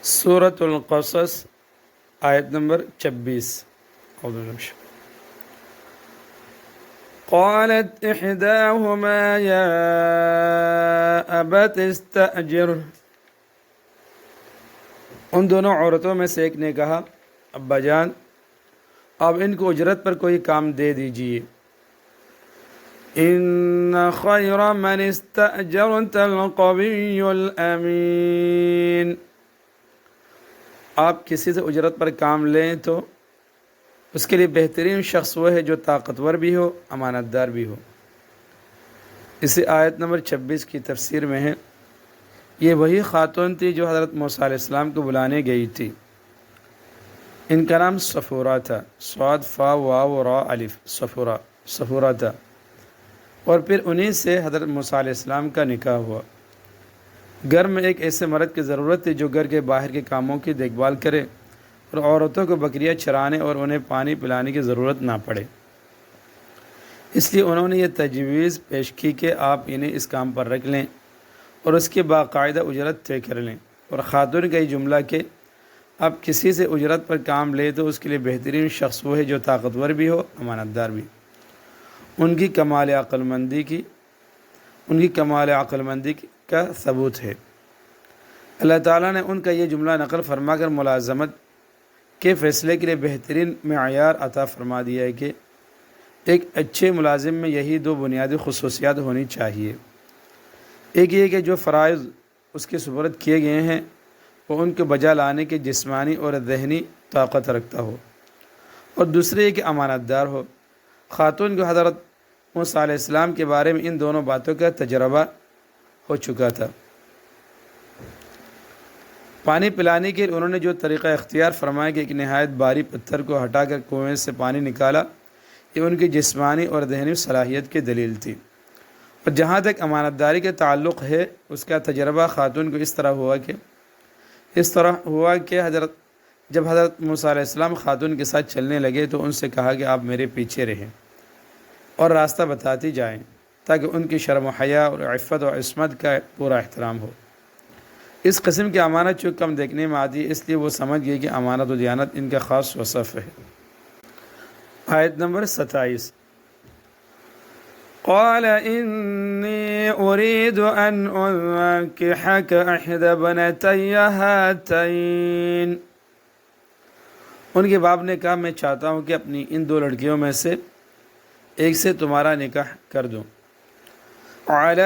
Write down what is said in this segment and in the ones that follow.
سورة القصص آیت نمبر 26 قالت احداهما یا ابت استأجر، ان دونوں عورتوں میں سے ایک نے کہا ابا جان آپ ان کو اجرت پر کوئی کام دے دیجئے۔ ان خیر من استأجرت القوی الامین، آپ کسی سے اجرت پر کام لیں تو اس کے لیے بہترین شخص وہ ہے جو طاقتور بھی ہو، امانت دار بھی ہو۔ اسی آیت نمبر 26 کی تفسیر میں ہے، یہ وہی خاتون تھی جو حضرت موسیٰ علیہ السلام کو بلانے گئی تھی۔ ان کا نام صفورہ تھا، صاد فا واو را الف، صفورہ تھا، اور پھر انہی سے حضرت موسیٰ علیہ السلام کا نکاح ہوا۔ گھر میں ایک ایسے مرد کی ضرورت تھی جو گھر کے باہر کے کاموں کی دیکھ بھال کرے اور عورتوں کو بکریاں چرانے اور انہیں پانی پلانے کی ضرورت نہ پڑے۔ اس لیے انہوں نے یہ تجویز پیش کی کہ آپ انہیں اس کام پر رکھ لیں اور اس کی باقاعدہ اجرت طے کر لیں، اور خاتون کا یہ جملہ کہ آپ کسی سے اجرت پر کام لیں تو اس کے لیے بہترین شخص وہ ہے جو طاقتور بھی ہو، امانت دار بھی۔ ان کی کمال عقل مندی کا ثبوت ہے۔ اللہ تعالیٰ نے ان کا یہ جملہ نقل فرما کر ملازمت کے فیصلے کے لیے بہترین معیار عطا فرما دیا ہے کہ ایک اچھے ملازم میں یہی دو بنیادی خصوصیات ہونی چاہیے۔ ایک یہ کہ جو فرائض اس کے سپرد کیے گئے ہیں وہ ان کے بجا لانے کی جسمانی اور ذہنی طاقت رکھتا ہو، اور دوسرے یہ کہ امانت دار ہو۔ خاتون کو حضرت موسیٰ علیہ السلام کے بارے میں ان دونوں باتوں کا تجربہ ہو چکا تھا۔ پانی پلانے کے لیے انہوں نے جو طریقہ اختیار فرمایا کہ ایک نہایت بھاری پتھر کو ہٹا کر کنویں سے پانی نکالا، یہ ان کی جسمانی اور ذہنی صلاحیت کی دلیل تھی۔ اور جہاں تک امانت داری کے تعلق ہے، اس کا تجربہ خاتون کو اس طرح ہوا کہ جب حضرت موسیٰ علیہ السلام خاتون کے ساتھ چلنے لگے تو ان سے کہا کہ آپ میرے پیچھے رہیں اور راستہ بتاتی جائیں تاکہ ان کی شرم و حیا اور عفت و عصمت کا پورا احترام ہو۔ اس قسم کی امانت چونکہ کم دیکھنے میں آتی ہے، اس لیے وہ سمجھ گئی کہ امانت و دیانت ان کا خاص وصف ہے۔ آیت نمبر 27 قال انی اريد ان انکحک احدی ابنتی ہاتین، ان کے باپ نے کہا میں چاہتا ہوں کہ اپنی ان دو لڑکیوں میں سے ایک سے تمہارا نکاح کر دوں۔ علی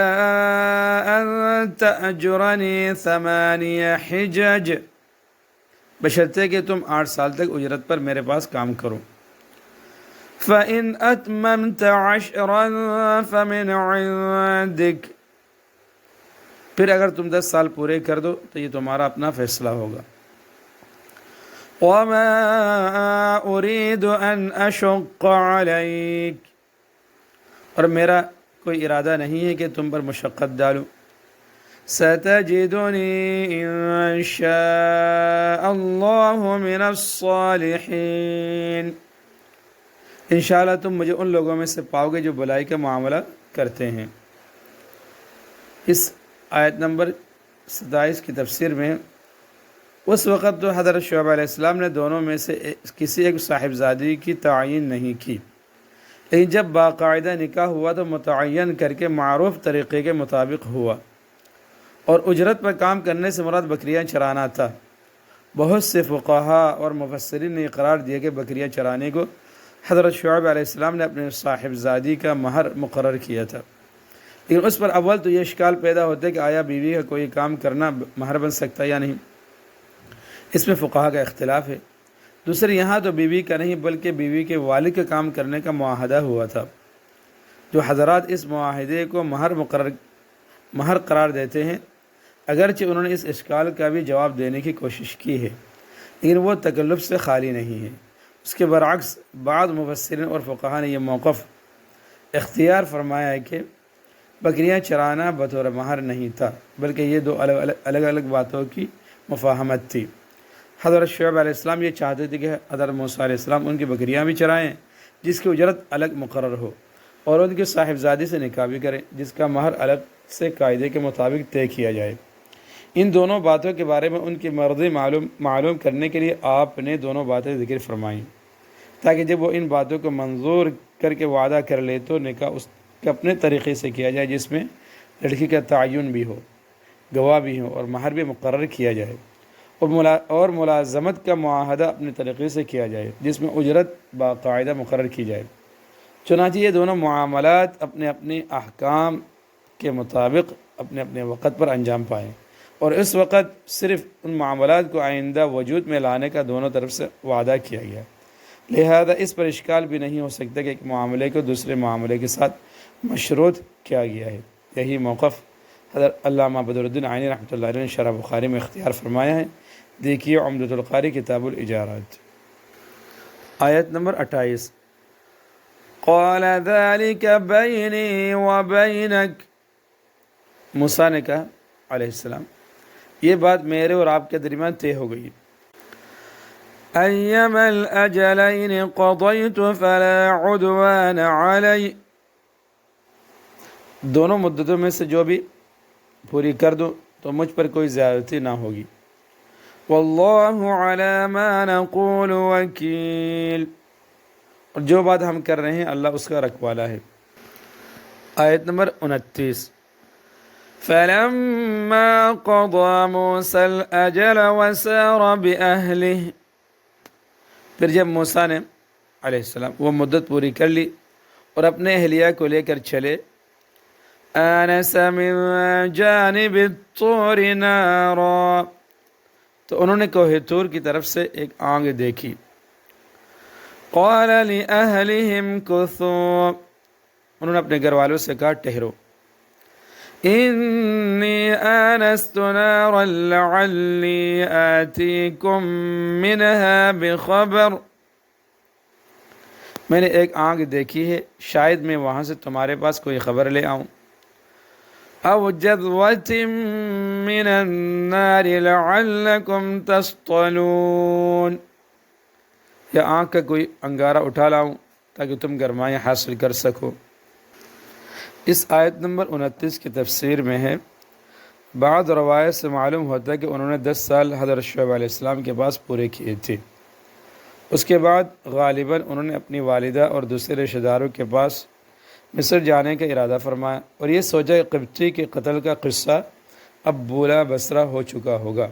ان تأجرنی 8 حجج، بشرطے کہ تم 8 سال تک اجرت پر میرے پاس کام کرو۔ فإن أتممت 10 فمن عندك، پھر اگر تم 10 سال پورے کر دو تو یہ تمہارا اپنا فیصلہ ہوگا۔ وما أريد أن أشق عليك، اور میرا کوئی ارادہ نہیں ہے کہ تم پر مشقت ڈالوں۔ ستجدنی ان شاء اللہ من الصالحین، انشاءاللہ تم مجھے ان لوگوں میں سے پاؤ گے جو بلائی کا معاملہ کرتے ہیں۔ اس آیت نمبر 27 کی تفسیر میں اس وقت تو حضرت شعیب علیہ السلام نے دونوں میں سے کسی ایک صاحبزادی کی تعین نہیں کی، لیکن جب باقاعدہ نکاح ہوا تو متعین کر کے معروف طریقے کے مطابق ہوا، اور اجرت پر کام کرنے سے مراد بکریاں چرانا تھا۔ بہت سے فقہا اور مفسرین نے قرار دیا کہ بکریاں چرانے کو حضرت شعیب علیہ السلام نے اپنے صاحبزادی کا مہر مقرر کیا تھا، لیکن اس پر اول تو یہ اشکال پیدا ہوتا ہے کہ آیا بیوی کا کوئی کام کرنا مہر بن سکتا ہے یا نہیں، اس میں فقہا کا اختلاف ہے۔ دوسرے یہاں تو بیوی کا نہیں بلکہ بیوی کے والد کا کام کرنے کا معاہدہ ہوا تھا، جو حضرات اس معاہدے کو مہر قرار دیتے ہیں، اگرچہ انہوں نے اس اشکال کا بھی جواب دینے کی کوشش کی ہے لیکن وہ تکلف سے خالی نہیں ہے۔ اس کے برعکس بعض مفسرین اور فقہا نے یہ موقف اختیار فرمایا ہے کہ بکریاں چرانا بطور مہر نہیں تھا بلکہ یہ دو الگ الگ باتوں کی مفاہمت تھی۔ حضرت شعیب علیہ السلام یہ چاہتے تھے کہ حضرت موسیٰ علیہ السلام ان کی بکریاں بھی چرائیں جس کی اجرت الگ مقرر ہو، اور ان کے صاحبزادی سے نکاح بھی کریں جس کا مہر الگ سے قاعدے کے مطابق طے کیا جائے۔ ان دونوں باتوں کے بارے میں ان کی مرضی معلوم کرنے کے لیے آپ نے دونوں باتیں ذکر فرمائیں، تاکہ جب وہ ان باتوں کو منظور کر کے وعدہ کر لے تو نکاح اس کے اپنے طریقے سے کیا جائے، جس میں لڑکی کا تعین بھی ہو، گواہ بھی ہو اور مہر بھی مقرر کیا جائے، اور ملازمت کا معاہدہ اپنے طریقے سے کیا جائے، جس میں اجرت باقاعدہ مقرر کی جائے۔ چنانچہ یہ دونوں معاملات اپنے اپنے احکام کے مطابق اپنے اپنے وقت پر انجام پائیں، اور اس وقت صرف ان معاملات کو آئندہ وجود میں لانے کا دونوں طرف سے وعدہ کیا گیا، لہذا اس پر اشکال بھی نہیں ہو سکتا کہ ایک معاملے کو دوسرے معاملے کے ساتھ مشروط کیا گیا ہے۔ یہی موقف حضرت علامہ بدر الدین عینی رحمۃ اللہ علیہ نے شرح بخاری میں اختیار فرمایا ہے۔ دیکھیے عمدۃ القاری کتاب الاجارات، آیت نمبر 28۔ قال ذلك بینی وبینک، موسیٰ نے کہا علیہ السلام یہ بات میرے اور آپ کے درمیان طے ہو گئی۔ ایما الاجلین قضیت فلا عدوان علی، دونوں مدتوں میں سے جو بھی پوری کر دو تو مجھ پر کوئی زیادتی نہ ہوگی۔ واللہ علی ما نقول وکیل، اور جو بات ہم کر رہے ہیں اللہ اس کا رکھوالا ہے۔ آیت نمبر 29۔ فلما قضى موسى الأجل وسار بأهله، پھر جب موسیٰ نے علیہ السلام وہ مدت پوری کر لی اور اپنے اہلیہ کو لے کر چلے، آنس من جانب الطور نارا، تو انہوں نے کوہ طور کی طرف سے ایک آگ دیکھی۔ قال لأهلهم كثوا، انہوں نے اپنے گھر والوں سے کہا ٹھہرو۔ انی آنست نارا لعلی آتیکم منها بخبر، میں نے ایک آگ دیکھی ہے، شاید میں وہاں سے تمہارے پاس کوئی خبر لے آؤں۔ او جذوۃ من النار لعلکم تصطلون، یا آگ کا کوئی انگارہ اٹھا لاؤں تاکہ تم گرمائیں حاصل کر سکو۔ اس آیت نمبر 29 کی تفسیر میں ہے، بعض روایت سے معلوم ہوتا ہے کہ انہوں نے 10 سال حضرت شعیب علیہ السلام کے پاس پورے کیے تھے۔ اس کے بعد غالباً انہوں نے اپنی والدہ اور دوسرے رشتہ داروں کے پاس مصر جانے کا ارادہ فرمایا، اور یہ سوچا کہ قبطی کے قتل کا قصہ اب بولا بسرا ہو چکا ہوگا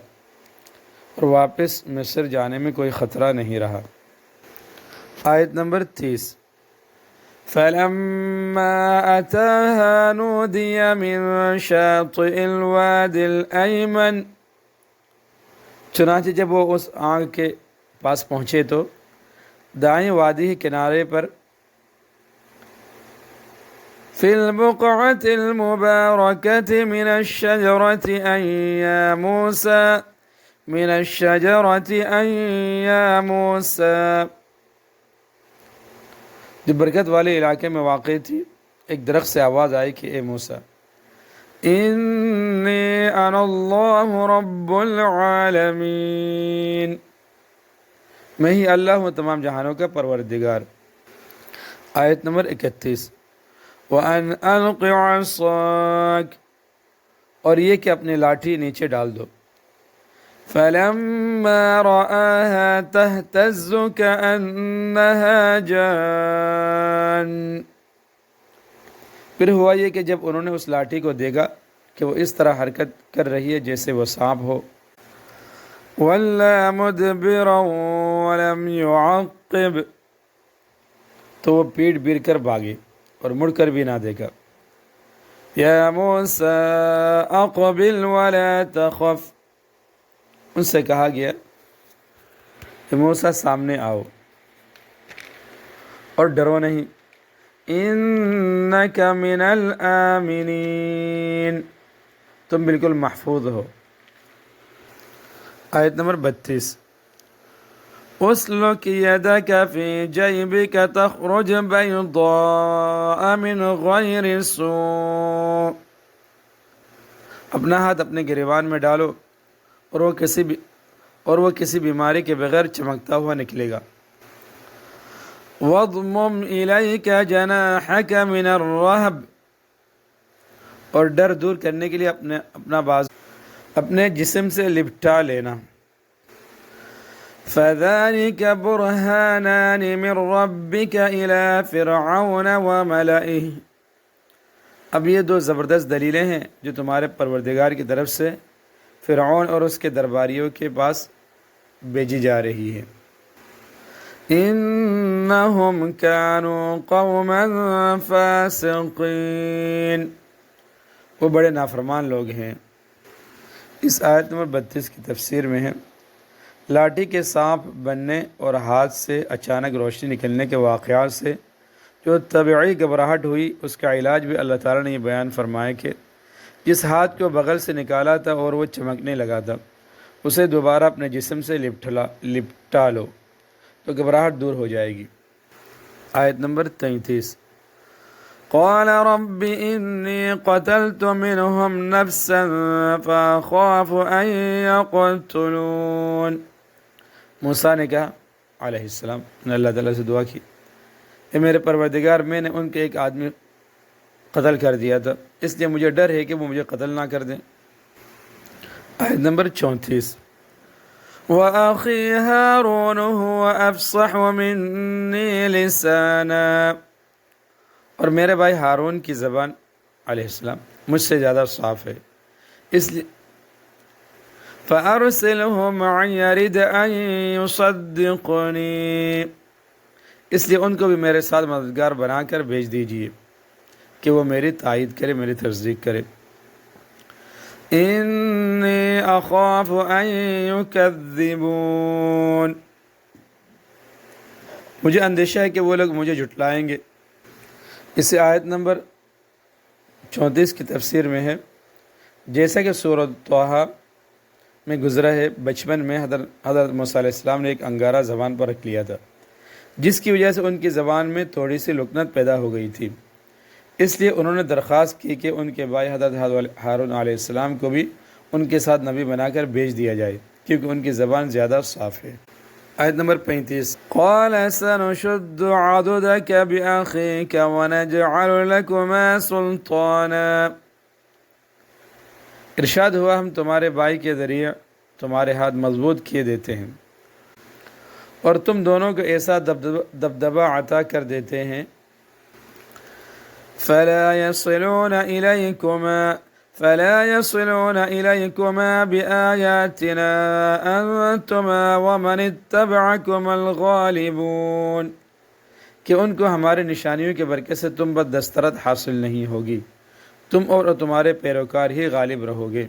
اور واپس مصر جانے میں کوئی خطرہ نہیں رہا۔ آیت نمبر 30۔ فلما أتاها نودي من شاطئ الوادي الأيمن، چنانچہ جب وہ اس آگ کے پاس پہنچے تو دائیں وادی کے کنارے پر فی البقعة المباركة من الشجرة أن يا موسى، من الشجرة أن يا موسى، جو برکت والے علاقے میں واقع تھی، ایک درخت سے آواز آئی کہ اے موسیٰ، انی انا اللہ رب العالمین، میں ہی اللہ ہوں تمام جہانوں کا پروردگار۔ آیت نمبر 31۔ وَأَنْ أَلْقِ عَصَاكَ، اور یہ کہ اپنی لاٹھی نیچے ڈال دو۔ فَلَمَّا رَآهَا تَهْتَزُّ كَأَنَّهَا جَانٌّ، پھر ہوا یہ کہ جب انہوں نے اس لاٹھی کو دیکھا کہ وہ اس طرح حرکت کر رہی ہے جیسے وہ سانپ ہو۔ وَلَّا مُدْبِرًا وَلَمْ يُعَقِّبْ، تو وہ پیٹ پھیر کر بھاگے اور مڑ کر بھی نہ دیکھا۔ یا موسیٰ اقبل ولا تخف، ان سے کہا گیا کہ موسیٰ سامنے آؤ اور ڈرو نہیں۔ انک من الآمنین، تم بالکل محفوظ ہو۔ آیت نمبر 32۔ اسلک یدک فی جیبک تخرج بیضاء من غیر سوء، اپنا ہاتھ اپنے گریبان میں ڈالو اور وہ کسی بیماری کے بغیر چمکتا ہوا نکلے گا۔ وَاضْمُمْ إِلَيْكَ جَنَاحَكَ مِنَ الرَّهْبِ، اور ڈر دور کرنے کے لیے اپنا باز۔ اپنے جسم سے لپٹا لینا۔ فَذَلِكَ بُرْهَانَانِ مِنْ رَبِّكَ إِلَى فِرْعَوْنَ وَمَلَئِهِ، اب یہ دو زبردست دلیلیں ہیں جو تمہارے پروردگار کی طرف سے فرعون اور اس کے درباریوں کے پاس بھیجی جا رہی ہے۔ إِنَّهُمْ كَانُوا قَوْمًا فَاسِقِينَ، وہ بڑے نافرمان لوگ ہیں۔ اس آیت نمبر 32 کی تفسیر میں ہے، لاٹھی کے سانپ بننے اور ہاتھ سے اچانک روشنی نکلنے کے واقعات سے جو طبعی گھبراہٹ ہوئی، اس کا علاج بھی اللہ تعالیٰ نے یہ بیان فرمایا کہ جس ہاتھ کو بغل سے نکالا تھا اور وہ چمکنے لگا تھا، اسے دوبارہ اپنے جسم سے لپٹا لو تو گھبراہٹ دور ہو جائے گی۔ آیت نمبر 33، قال رب انی قتلت منهم نفسا فاخاف ان یقتلون، موسیٰ نے کہا علیہ السلام نے اللہ تعالیٰ سے دعا کی، اے میرے پروردگار، میں نے ان کے ایک آدمی قتل کر دیا تھا، اس لیے مجھے ڈر ہے کہ وہ مجھے قتل نہ کر دیں۔ آیت نمبر 34، وَأَخِي هَارُونُ هُوَ أَفْصَحُ مِنِّي لِسَانًا، اور میرے بھائی ہارون کی زبان علیہ السلام مجھ سے زیادہ صاف ہے، اس لیے فَأَرْسِلْهُ مَعِيَ يَرِدْ أَن يُصَدِّقُنِي، اس لیے ان کو بھی میرے ساتھ مددگار بنا کر بھیج دیجیے کہ وہ میری تائید کرے، میری تصدیق کرے۔ انی اخاف ان یکذبون، مجھے اندیشہ ہے کہ وہ لوگ مجھے جھٹلائیں گے۔ اس آیت نمبر 34 کی تفسیر میں ہے، جیسا کہ سورۃ طٰہٰ میں گزرا ہے، بچپن میں حضرت موسیٰ علیہ السلام نے ایک انگارہ زبان پر رکھ لیا تھا، جس کی وجہ سے ان کی زبان میں تھوڑی سی لکنت پیدا ہو گئی تھی، اس لیے انہوں نے درخواست کی کہ ان کے بھائی حضرت ہارون علیہ السلام کو بھی ان کے ساتھ نبی بنا کر بھیج دیا جائے، کیونکہ ان کی زبان زیادہ صاف ہے۔ آیت نمبر 35، قال سنشد عضدك بأخيك ونجعل لكما سلطانا، ارشاد ہوا ہم تمہارے بھائی کے ذریعے تمہارے ہاتھ مضبوط کیے دیتے ہیں اور تم دونوں کو ایسا دبدبہ عطا کر دیتے ہیں، فلا يصلون إليكما بآياتنا أنتما ومن اتبعكما الغالبون، کہ ان کو ہمارے نشانیوں کے برکت سے تم پر دسترت حاصل نہیں ہوگی، تم اور تمہارے پیروکار ہی غالب رہو گے۔